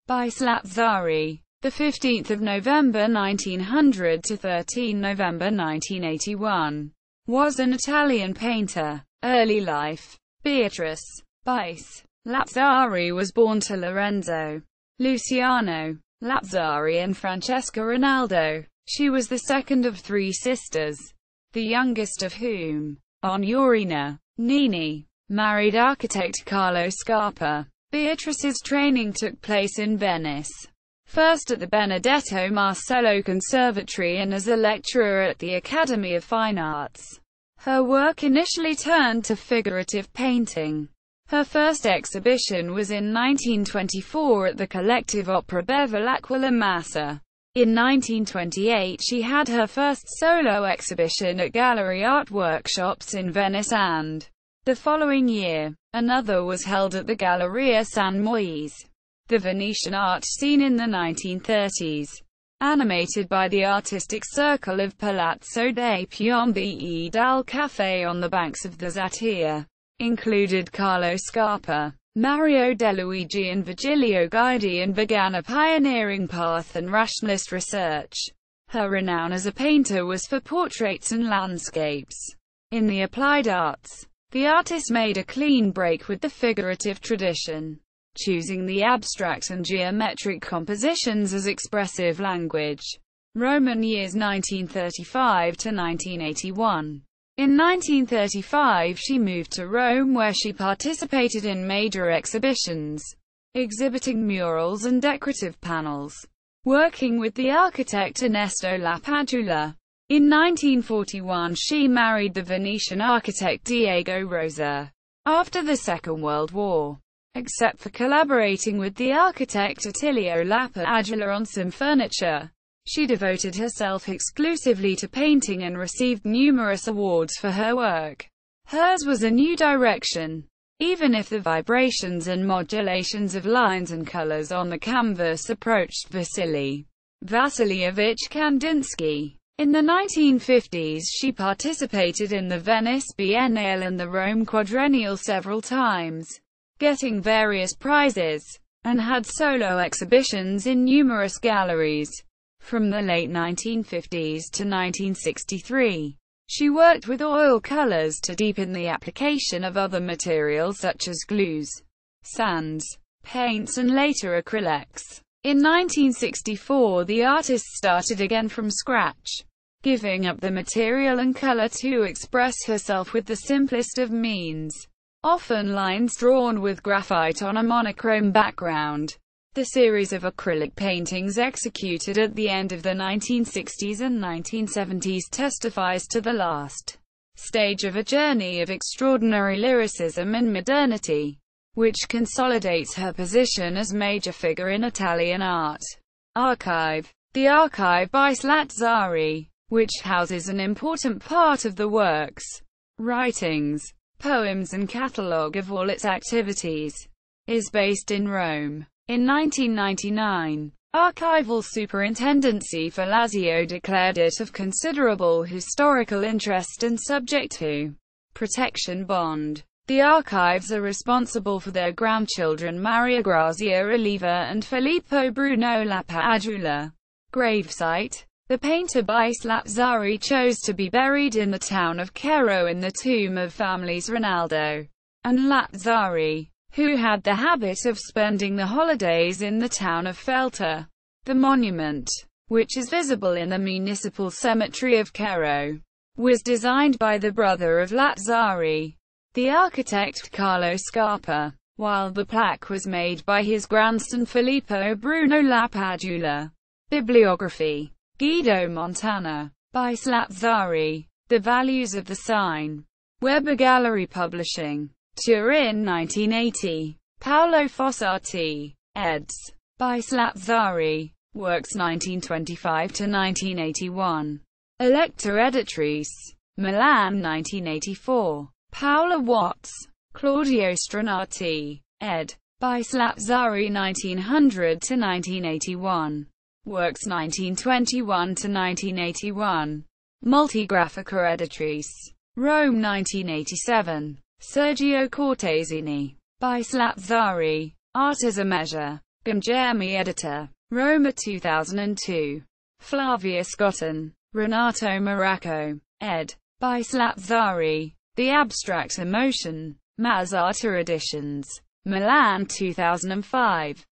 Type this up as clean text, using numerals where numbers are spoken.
Bice Lazzari, the 15th of November 1900 to 13 November 1981, was an Italian painter. Early life. Beatrice Bice Lazzari was born to Lorenzo Luciano Lazzari and Francesca Rinaldo. She was the second of three sisters, the youngest of whom, Signorina Nini, married architect Carlo Scarpa. Beatrice's training took place in Venice, first at the Benedetto Marcello Conservatory and as a lecturer at the Academy of Fine Arts. Her work initially turned to figurative painting. Her first exhibition was in 1924 at the Collective Opera Bevilacqua Massa. In 1928 she had her first solo exhibition at Gallery Art Workshops in Venice, and the following year, another was held at the Galleria San Moise. The Venetian art scene in the 1930s, animated by the artistic circle of Palazzo dei Piombi dal Caffè on the banks of the Zatia, included Carlo Scarpa, Mario De Luigi and Virgilio Guidi, and began a pioneering path in rationalist research. Her renown as a painter was for portraits and landscapes. In the applied arts, the artist made a clean break with the figurative tradition, choosing the abstract and geometric compositions as expressive language. Roman years 1935 to 1981. In 1935 she moved to Rome, where she participated in major exhibitions, exhibiting murals and decorative panels, working with the architect Ernesto Lapadula. In 1941 she married the Venetian architect Diego Rosa. After the Second World War, except for collaborating with the architect Attilio Lapadula on some furniture, she devoted herself exclusively to painting and received numerous awards for her work. Hers was a new direction, even if the vibrations and modulations of lines and colors on the canvas approached Vasily Vasilyevich Kandinsky. In the 1950s she participated in the Venice Biennale and the Rome Quadrennial several times, getting various prizes, and had solo exhibitions in numerous galleries. From the late 1950s to 1963, she worked with oil colors to deepen the application of other materials such as glues, sands, paints and later acrylics. In 1964 the artist started again from scratch, giving up the material and color to express herself with the simplest of means, often lines drawn with graphite on a monochrome background. The series of acrylic paintings executed at the end of the 1960s and 1970s testifies to the last stage of a journey of extraordinary lyricism and modernity, which consolidates her position as major figure in Italian art. Archive. The Archive Bice Lazzari, which houses an important part of the works, writings, poems and catalogue of all its activities, is based in Rome. In 1999, Archival Superintendency for Lazio declared it of considerable historical interest and subject to protection bond. The archives are responsible for their grandchildren Maria Grazia Oliva and Filippo Bruno Lapadula. Gravesite. The painter Bice Lazzari chose to be buried in the town of Cairo in the tomb of families Rinaldo and Lazzari, who had the habit of spending the holidays in the town of Feltre. The monument, which is visible in the municipal cemetery of Cairo, was designed by the brother of Lazzari, the architect Carlo Scarpa, while the plaque was made by his grandson Filippo Bruno Lapadula. Bibliography. Guido Montana. Bice Lazzari. The Values of the Sign. Weber Gallery Publishing. Turin 1980. Paolo Fossati. eds. Bice Lazzari. Works 1925 to 1981. Elector Editrice. Milan 1984. Paola Watts. Claudio Stranati. ed. Bice Lazzari 1900 to 1981. Works 1921 to 1981. Multigraphica Editrice. Rome 1987. Sergio Cortesini. Bice Lazzari. Art as a Measure. Germi editor. Roma 2002. Flavia Scotton. Renato Maracco. Ed. Bice Lazzari. The Abstract Emotion. Mazzarta Editions. Milan 2005.